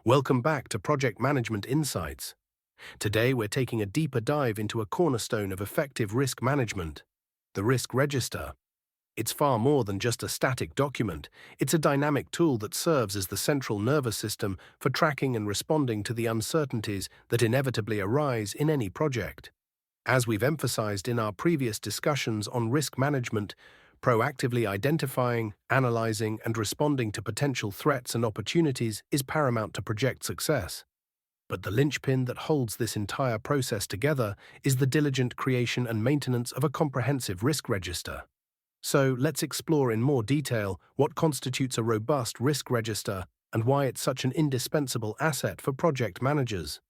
Welcome back to Project Management Insights. Today we're taking a deeper dive into a cornerstone of effective risk management, the risk register. It's far more than just a static document. It's a dynamic tool that serves as the central nervous system for tracking and responding to the uncertainties that inevitably arise in any project. As we've emphasized in our previous discussions on risk management, proactively identifying, analyzing, and responding to potential threats and opportunities is paramount to project success. But the linchpin that holds this entire process together is the diligent creation and maintenance of a comprehensive risk register. So let's explore in more detail what constitutes a robust risk register and why it's such an indispensable asset for project managers.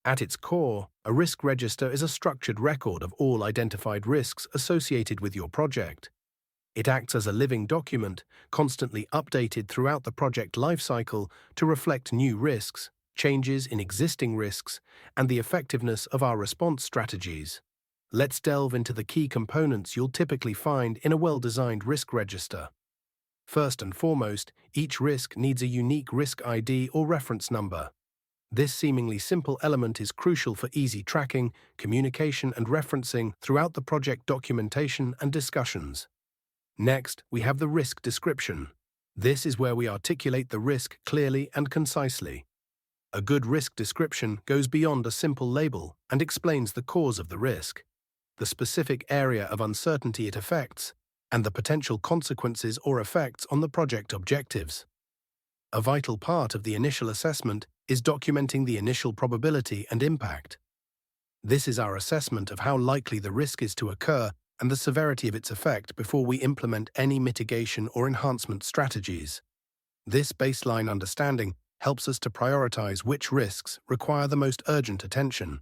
At its core, a risk register is a structured record of all identified risks associated with your project. It acts as a living document, constantly updated throughout the project lifecycle to reflect new risks, changes in existing risks, and the effectiveness of our response strategies. Let's delve into the key components you'll typically find in a well-designed risk register. First and foremost, each risk needs a unique risk ID or reference number. This seemingly simple element is crucial for easy tracking, communication, and referencing throughout the project documentation and discussions. Next, we have the risk description. This is where we articulate the risk clearly and concisely. A good risk description goes beyond a simple label and explains the cause of the risk, the specific area of uncertainty it affects, and the potential consequences or effects on the project objectives. A vital part of the initial assessment is documenting the initial probability and impact. This is our assessment of how likely the risk is to occur and the severity of its effect before we implement any mitigation or enhancement strategies. This baseline understanding helps us to prioritize which risks require the most urgent attention.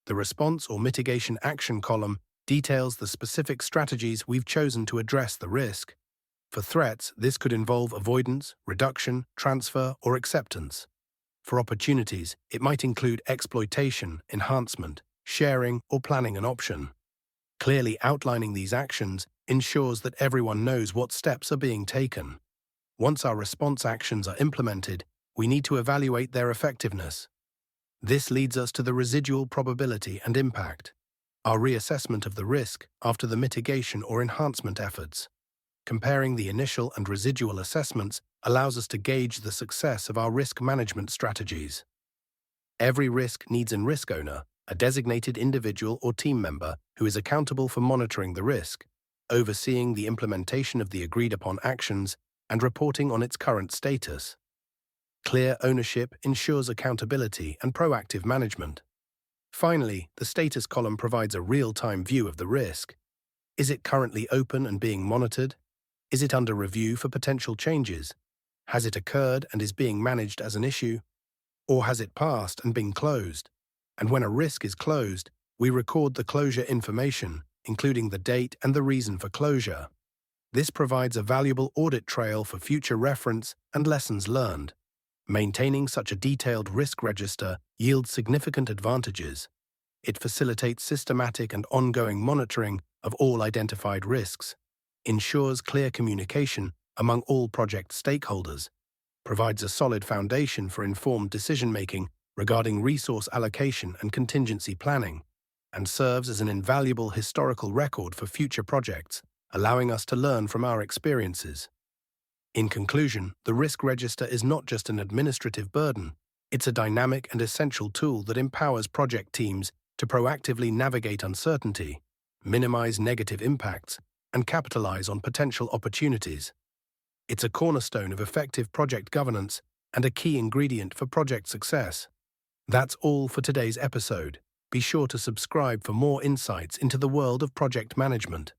The response or mitigation action column details the specific strategies we've chosen to address the risk. For threats, this could involve avoidance, reduction, transfer, or acceptance. For opportunities, it might include exploitation, enhancement, sharing, or planning an option. Clearly outlining these actions ensures that everyone knows what steps are being taken. Once our response actions are implemented, we need to evaluate their effectiveness. This leads us to the residual probability and impact, our reassessment of the risk after the mitigation or enhancement efforts. Comparing the initial and residual assessments allows us to gauge the success of our risk management strategies. Every risk needs a risk owner, a designated individual or team member who is accountable for monitoring the risk, overseeing the implementation of the agreed-upon actions, and reporting on its current status. Clear ownership ensures accountability and proactive management. Finally, the status column provides a real-time view of the risk. Is it currently open and being monitored? Is it under review for potential changes? Has it occurred and is being managed as an issue? Or has it passed and been closed? And when a risk is closed, we record the closure information, including the date and the reason for closure. This provides a valuable audit trail for future reference and lessons learned. Maintaining such a detailed risk register yields significant advantages. It facilitates systematic and ongoing monitoring of all identified risks, ensures clear communication among all project stakeholders, provides a solid foundation for informed decision-making regarding resource allocation and contingency planning, and serves as an invaluable historical record for future projects, allowing us to learn from our experiences. In conclusion, the risk register is not just an administrative burden, it's a dynamic and essential tool that empowers project teams to proactively navigate uncertainty, minimize negative impacts, and capitalize on potential opportunities. It's a cornerstone of effective project governance and a key ingredient for project success. That's all for today's episode. Be sure to subscribe for more insights into the world of project management.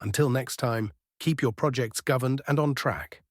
Until next time, keep your projects governed and on track.